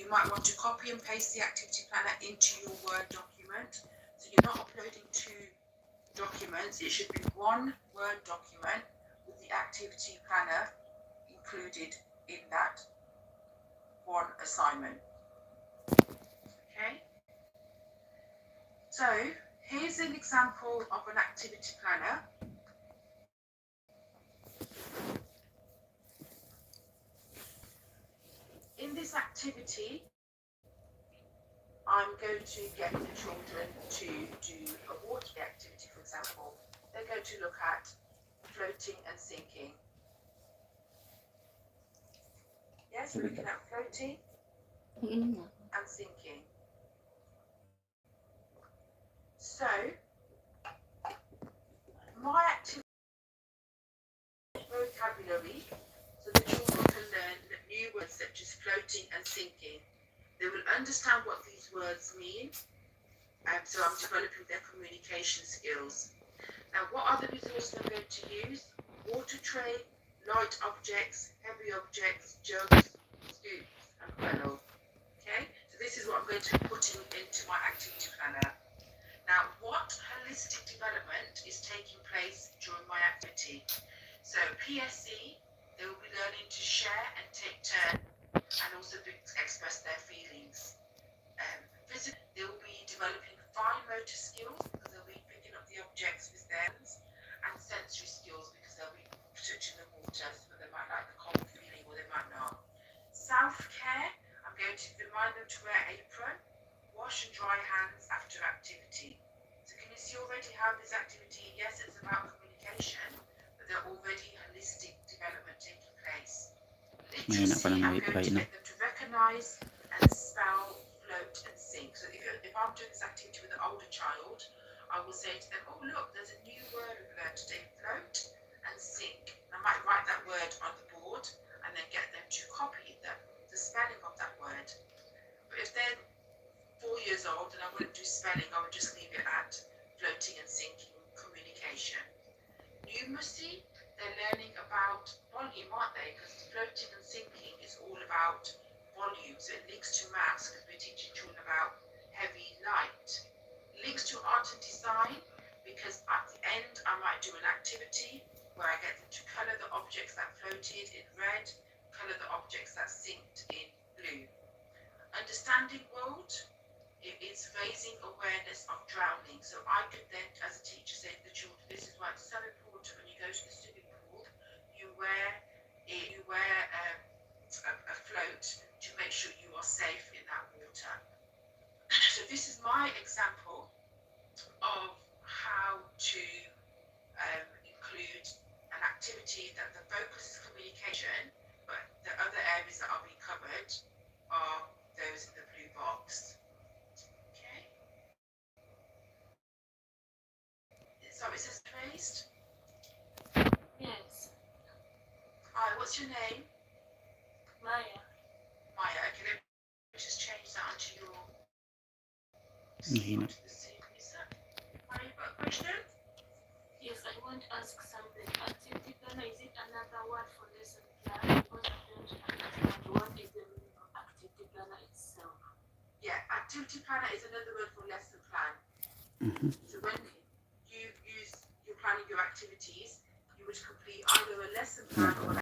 you might want to copy and paste the activity planner into your Word document. So you're not uploading two documents. It should be one Word document with the activity planner included in that one assignment. Okay? So here's an example of an activity planner. In this activity, I'm going to get the children to do a water activity, for example. They're going to look at floating and sinking. Yes, we're looking at floating and sinking. So, my activity vocabulary, so the children can learn new words such as floating and sinking. They will understand what these words mean, so I'm developing their communication skills. Now, what are the resources I'm going to use? Water tray, light objects, heavy objects, jugs, scoops, and funnel. Okay, so this is what I'm going to be putting into my activity planner. Now, what holistic development is taking place during my activity? So, PSE, they will be learning to share and take turns and also express their feelings. Physically, they will be developing fine motor skills because they'll be picking up the objects with their hands, and sensory skills because they'll be touching the water, so they might like the cold feeling or they might not. Self-care, I'm going to remind them to wear apron, wash and dry hands after activity. So can you see already how this activity, yes, it's about communication, but they're already holistic development taking place. Literacy, I'm going to get them to recognise and spell, float and sink. So if I'm doing this activity with an older child, I will say to them, oh look, there's a new word we've learned today, float and sink. I might write that word on the board and then get them to copy the spelling of that word. But if they're 4 years old and I wouldn't do spelling, I would just leave it at floating and sinking communication. Numeracy, they're learning about volume, aren't they? Because floating and sinking is all about volume, so it links to maths because we're teaching children about heavy, light. Links to art and design because at the end I might do an activity where I get them to colour the objects that floated in red, colour the objects that sinked in blue. Understanding world, it is raising awareness of drowning. So I could then, as a teacher, say to the children, this is why it's so important when you go to the swimming pool, you wear a float to make sure you are safe in that water. So this is my example of how to include an activity that the focus is communication, but the other areas that are being covered are those in the blue box. Okay. So it says praised? Yes. Hi, what's your name? Maya. Maya, okay, let me just change that onto your Mahina. Maya, you got a question? Yes, I want to ask something. Activity planner, is it another word for lesson plan? Because I don't understand what is the meaning of activity planner itself. Yeah, activity planner is another word for lesson plan. So when you're planning your activities, you would complete either a lesson plan or